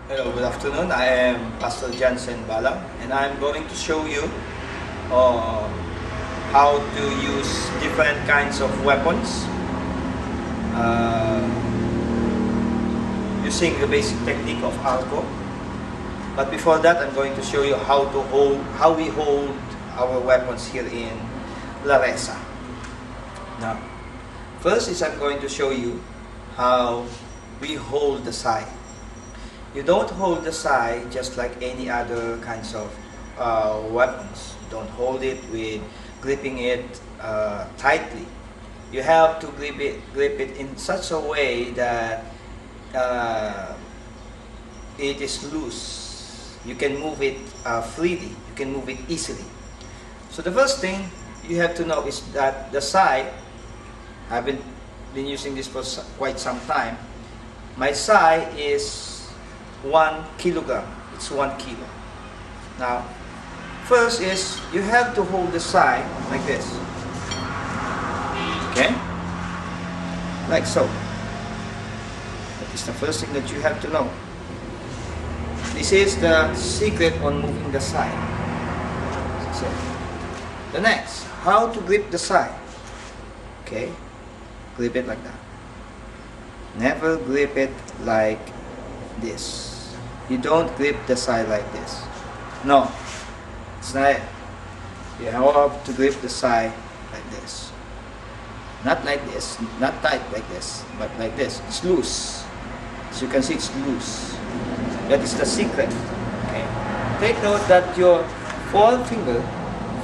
Hello, good afternoon. I am Pastor Jansen Balang, and I'm going to show you how to use different kinds of weapons using the basic technique of arco. But before that, I'm going to show you how we hold our weapons here in LARESA. Now, first is I'm going to show you how we hold the sai. You don't hold the sai just like any other kinds of weapons. You don't hold it with gripping it tightly. You have to grip it in such a way that it is loose. You can move it freely. You can move it easily. So the first thing you have to know is that the sai, I've been using this for quite some time. My sai is 1 kilogram. It's 1 kilo. Now, first is you have to hold the sai like this. Okay? Like so. That is the first thing that you have to know. This is the secret on moving the sai. So, the next, how to grip the sai. Okay? Grip it like that. Never grip it like this. You don't grip the sai like this. No, it's not it. You have to grip the sai like this. Not like this, not tight like this, but like this. It's loose. As you can see, it's loose. That is the secret. Okay. Take note that your forefinger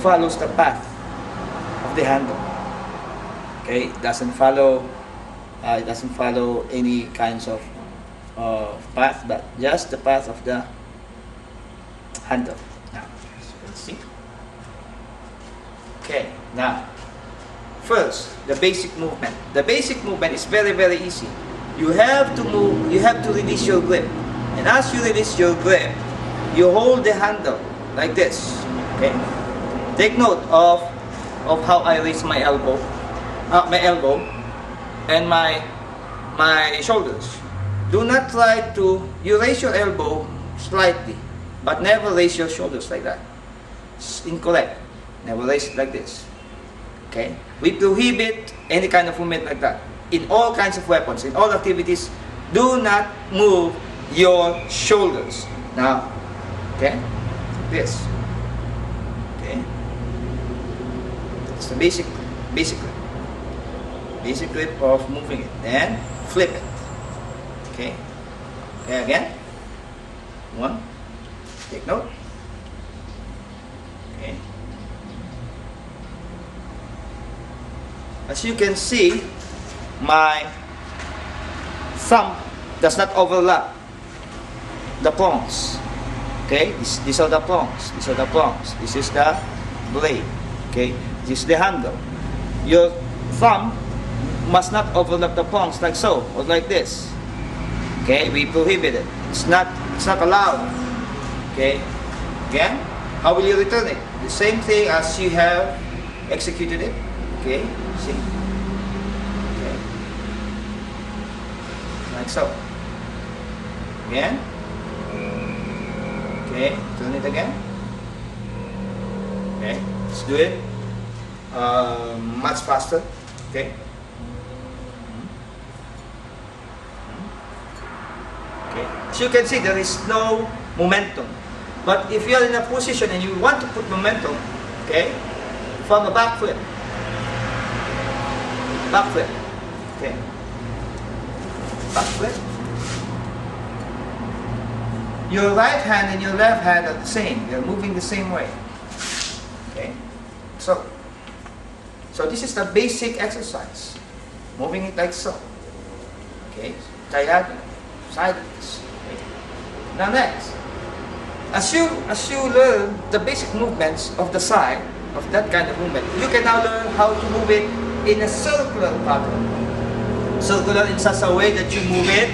follows the path of the handle. Okay, it doesn't follow any kinds of path, but just the path of the handle. Now, let's see. Okay, now, first, the basic movement. The basic movement is very, very easy. You have to move, you have to release your grip. And as you release your grip, you hold the handle like this. Okay? Take note of how I raise my elbow and my shoulders. Do not try to, you raise your elbow slightly, but never raise your shoulders like that. It's incorrect. Never raise it like this. Okay? We prohibit any kind of movement like that. In all kinds of weapons, in all activities, do not move your shoulders. Now, okay? This. Okay? It's the basic grip. Basic grip of moving it. Then, flip it. Okay. Okay, again. One. Take note. Okay. As you can see, my thumb does not overlap the prongs. Okay, these are the prongs. These are the prongs. This is the blade. Okay, this is the handle. Your thumb must not overlap the prongs like so or like this. Okay, we prohibit it. It's not allowed. Okay, again, how will you return it? The same thing as you have executed it. Okay, see, okay, like so. Again, okay, turn it again. Okay, let's do it much faster. Okay. Okay. As you can see, there is no momentum. But if you are in a position and you want to put momentum, okay, from a back flip. Back flip. Okay. Back flip. Your right hand and your left hand are the same. They're moving the same way. Okay. So this is the basic exercise. Moving it like so. Okay. Diagonal. Sideways. Okay. Now next, as you learn the basic movements of the sai, of that kind of movement, you can now learn how to move it in a circular pattern. Circular in such a way that you move it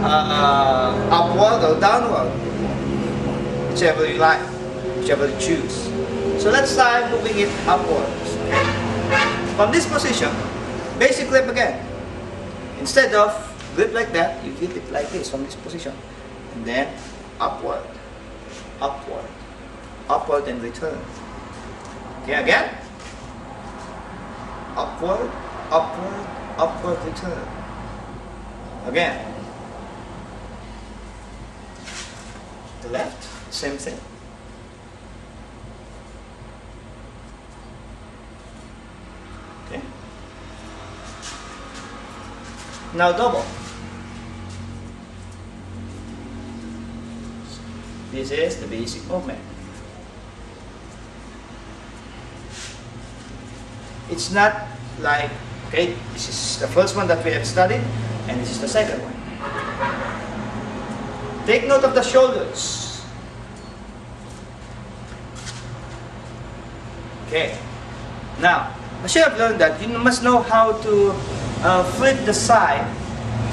upward or downward, whichever you like, whichever you choose. So let's try moving it upwards. From this position, basic grip again. Instead of grip like that, you grip it like this from this position. and then upward, upward, upward, and return. Okay, again. Upward, upward, upward, return. Again. The left, same thing. Okay. Now double. This is the basic movement. It's not like, okay, this is the first one that we have studied, and this is the second one. Take note of the shoulders. Okay. Now, as you have learned that, you must know how to flip the side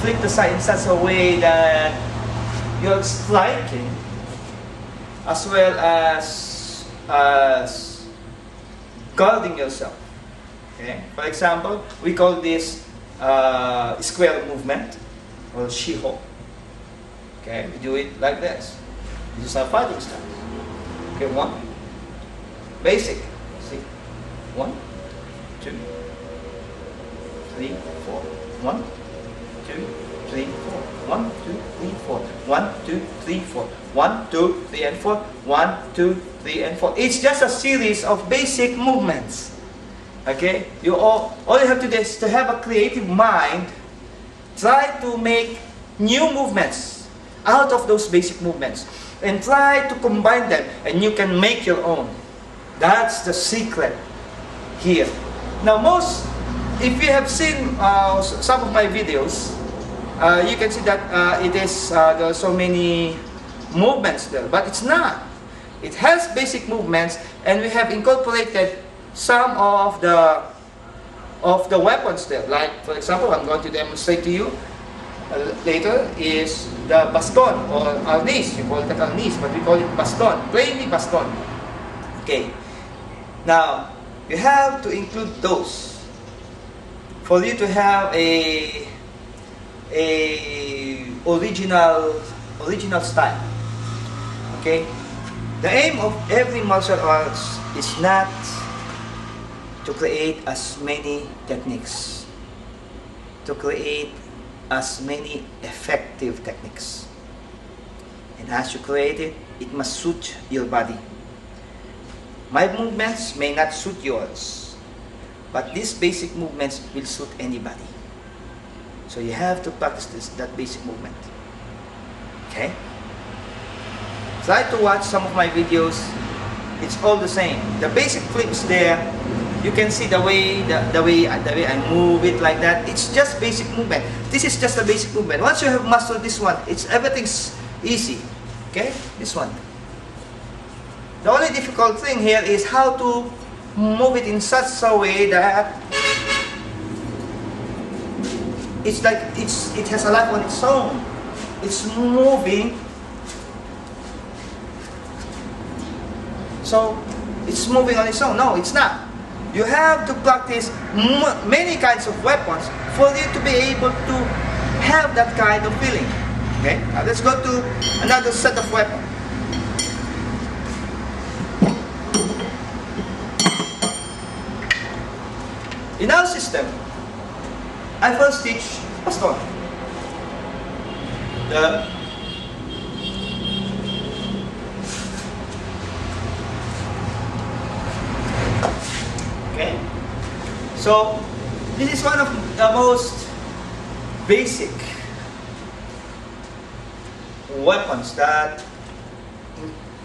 in such a way that you're striking as well as guarding yourself. Okay. For example, we call this square movement or shiho. Okay, we do it like this. This is our fighting stance. Okay, one. Basic. See. 1, 2, 3, 4. 1, 2, 3, 4. 1, 2, 3, 4. 1, 2, 3, 4. 1, 2, 3, and 4. 1, 2, 3, and 4. It's just a series of basic movements. Okay? All you have to do is to have a creative mind. Try to make new movements out of those basic movements. And try to combine them. And you can make your own. That's the secret here. Now if you have seen some of my videos, you can see that there are so many movements there. But it's not. It has basic movements, and we have incorporated some of the weapons there. Like, for example, I'm going to demonstrate to you later is the baston or arnis. You call it arnis, but we call it baston. Plainly baston. Okay. Now, you have to include those for you to have a original style. Okay. The aim of every martial arts is not to create as many techniques, to create as many effective techniques. And as you create it, it must suit your body. My movements may not suit yours, but these basic movements will suit anybody. So you have to practice that basic movement. Okay? Try to watch some of my videos. It's all the same. The basic flips there. You can see the way I move it like that. It's just basic movement. This is just a basic movement. Once you have mastered this one, everything's easy. Okay? This one. The only difficult thing here is how to move it in such a way that it's like it has a life on its own. It's moving. So it's moving on its own. No, it's not. You have to practice many kinds of weapons for you to be able to have that kind of feeling. Okay? Now let's go to another set of weapons. In our system, I first teach Baston. Okay? So, this is one of the most basic weapons that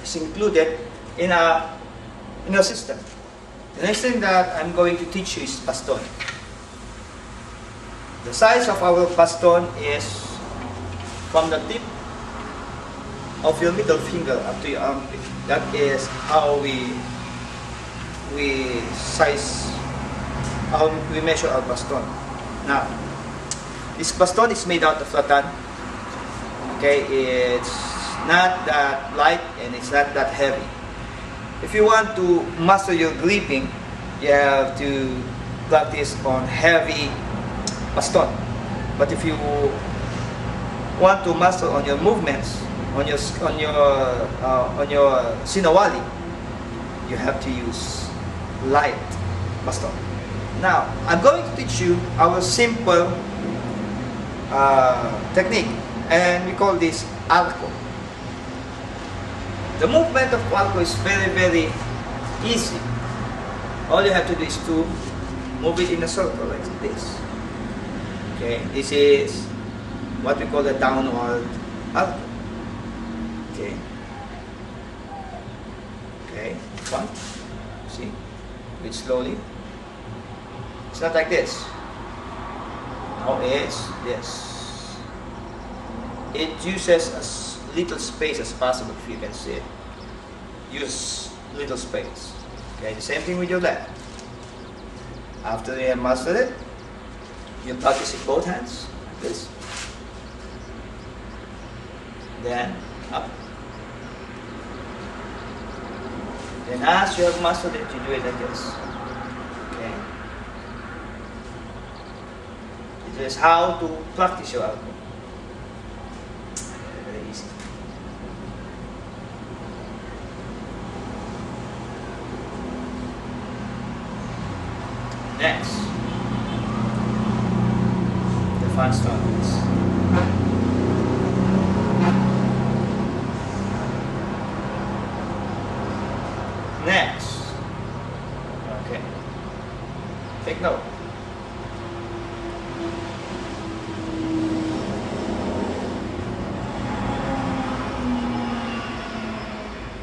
is included in a system. The next thing that I'm going to teach you is baston. The size of our baston is from the tip of your middle finger up to your armpit. That is how we measure our baston. Now, this baston is made out of rattan. Okay, it's not that light and it's not that heavy. If you want to master your gripping, you have to practice on heavy baston. But if you want to master on your movements, on your Sinawali, you have to use light baston. Now, I'm going to teach you our simple technique, and we call this arco. The movement of arco is very, very easy. All you have to do is to move it in a circle like this. Okay, this is what we call the downward arco. Okay. Okay, one. See? Do it slowly. It's not like this. Now it's this. It uses as little space as possible, if you can see it. Use little space. Okay, the same thing with your left. After you have mastered it, you practice it both hands, like this. Then up. Then as you have mastered it, you do it like this. Okay. This is how to practice your arco. Very easy. Next, the fun starts. Next, okay, take note.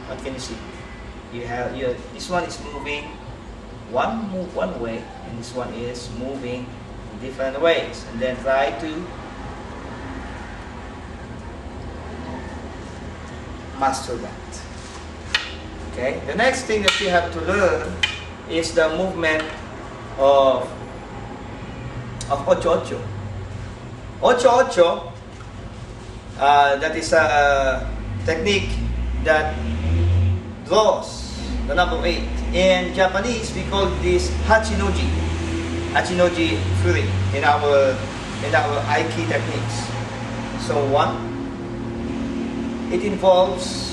What can you see? You have this one is moving one way, and this one is moving in different ways, and then try to master that. Okay, the next thing that you have to learn is the movement of ocho ocho. Ocho ocho, that is a technique that draws the number 8. In Japanese, we call this hachinoji. Hachinoji furi in our Aiki techniques. So 1, it involves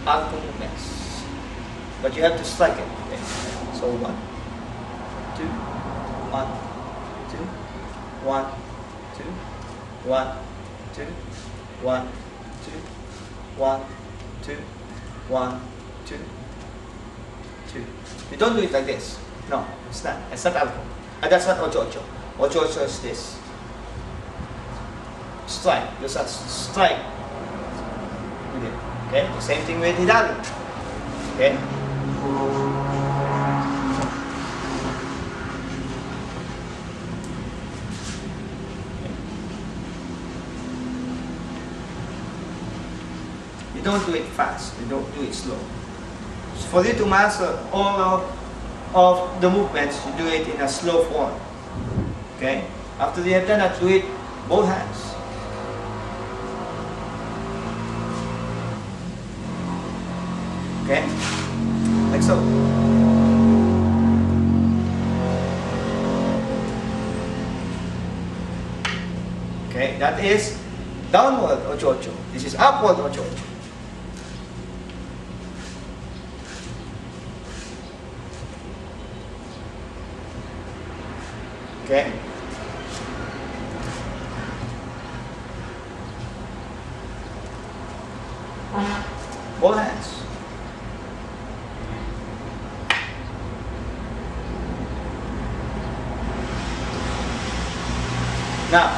arco movements, but you have to strike it. Okay. So 1, 2, 1, 2, 1, 2, 1, 2, 1, 2, 1, 2, 1, 2, 2. You don't do it like this. No, it's not. It's not arco. That's not ocho ocho. Ocho ocho is this. Strike. You just strike with it. Okay. The same thing with hidari. Okay. You don't do it fast. You don't do it slow. For you to master all of the movements, you do it in a slow form. Okay? After you have done that, do it both hands. Okay? Like so. Okay? That is downward ocho ocho. This is upward ocho ocho. Okay. Both hands. Now,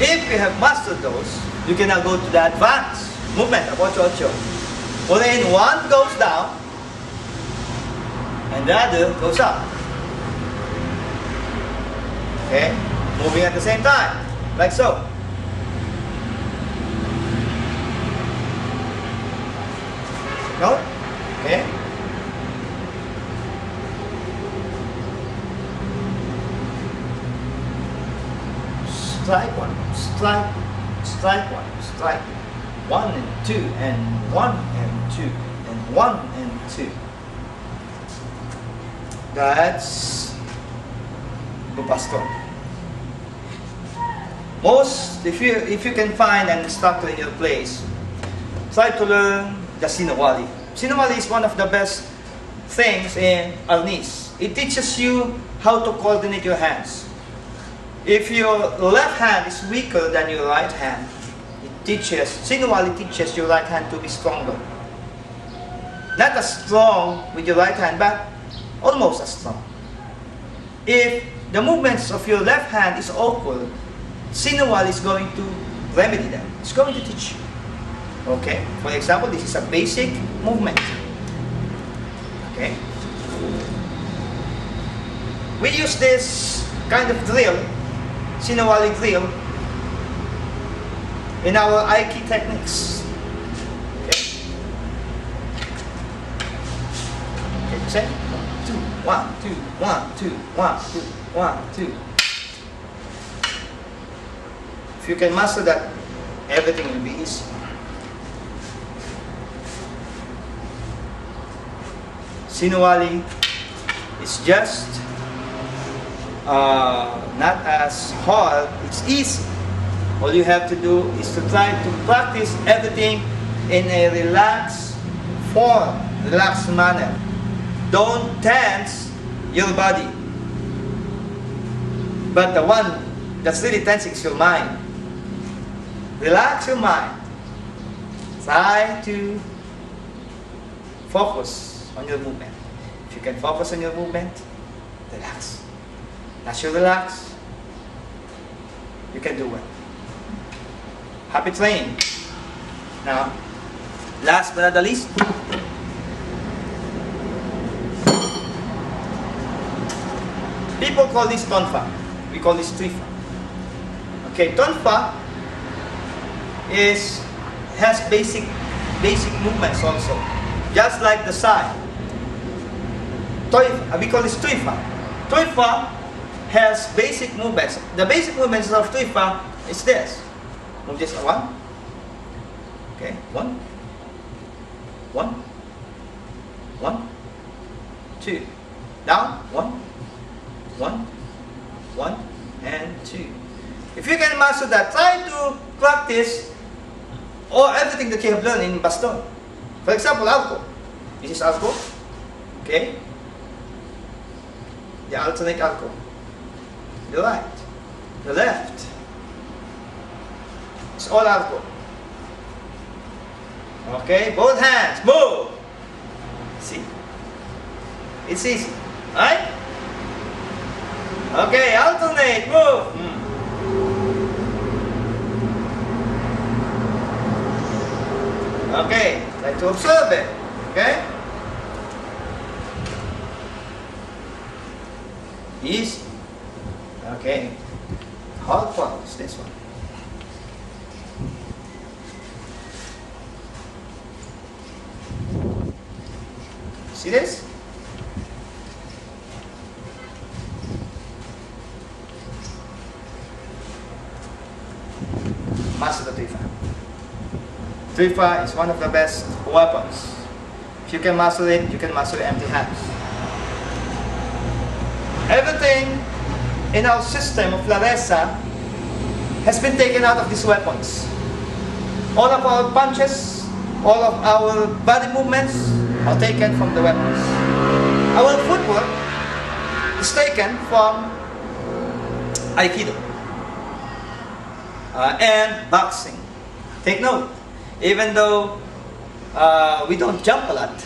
if you have mastered those, you can now go to the advanced movement of ocho ocho. Wherein one goes down and the other goes up. Okay, moving at the same time, like so. No? Okay. Strike one, strike, strike one, strike. 1 and 2 and 1 and 2 and 1 and 2. That's the Baston. if you can find an instructor in your place, try to learn the Sinawali. Sinawali is one of the best things in arnis. It teaches you how to coordinate your hands. If your left hand is weaker than your right hand, Sinawali teaches your right hand to be stronger. Not as strong with your right hand, but almost as strong. If the movements of your left hand is awkward, Sinawali is going to remedy that. It's going to teach you. Okay? For example, this is a basic movement. Okay? We use this kind of drill, Sinawali drill, in our Aiki techniques. Okay? Okay, say 1, 2, 1, 2, 1, 2, 1, 2. If you can master that, everything will be easy. Sinawali is just not as hard, it's easy. All you have to do is to try to practice everything in a relaxed form, relaxed manner. Don't tense your body. But the one that's really tensing is your mind. Relax your mind. Try to focus on your movement. If you can focus on your movement, relax. As you relax, you can do well. Happy training. Now, last but not the least, people call this Tonfa. We call this Tonfa. Okay, Tonfa has basic movements also, just like the side. We call this Tonfa. Tonfa has basic movements. The basic movements of Tonfa is this. Move this one. Okay, one, 2. Down, 1, and 2. If you can master that, try to practice everything that you have learned in Baston. For example, arco. This is arco. Okay. The alternate arco. The right, the left. It's all arco. Okay, both hands, move. See, it's easy, right? Okay, alternate, move. Okay, try to observe it. Okay, easy. Okay, hard part is this one. See this? Master the Tonfa. Tonfa is one of the best weapons. If you can master it, you can master empty hands. Everything in our system of LARESA has been taken out of these weapons. All of our punches, all of our body movements are taken from the weapons. Our footwork is taken from Aikido and boxing. Take note, even though we don't jump a lot,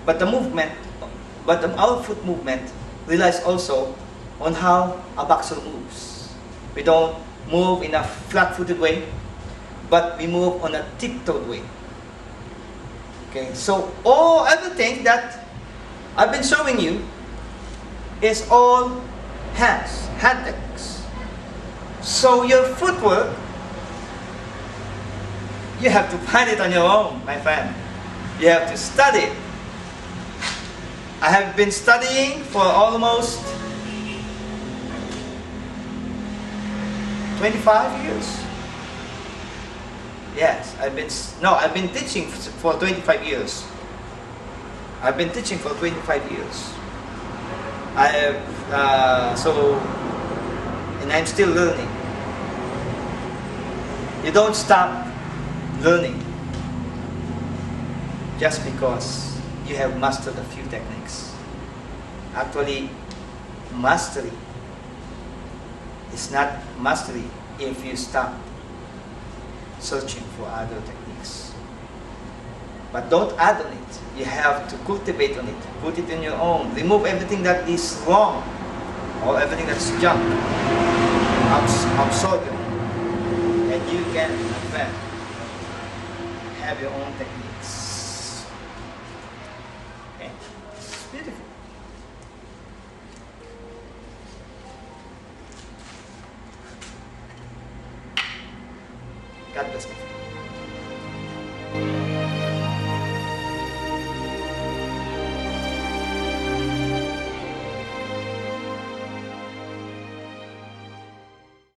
but our foot movement relies also on how a boxer moves. We don't move in a flat-footed way, but we move on a tiptoed way. Okay, so everything that I've been showing you is all hand techniques. So your footwork, you have to find it on your own, my friend. You have to study. I have been studying for almost 25 years. Yes, I've been teaching for 25 years. I've been teaching for 25 years. I have, and I'm still learning. You don't stop learning just because you have mastered a few techniques. Actually, mastery is not mastery if you stop searching for other techniques. But don't add on it. You have to cultivate on it. Put it in your own. Remove everything that is wrong or everything that's junk. Absorb it. And you can, in fact, have your own techniques. Okay? It's beautiful. God bless me.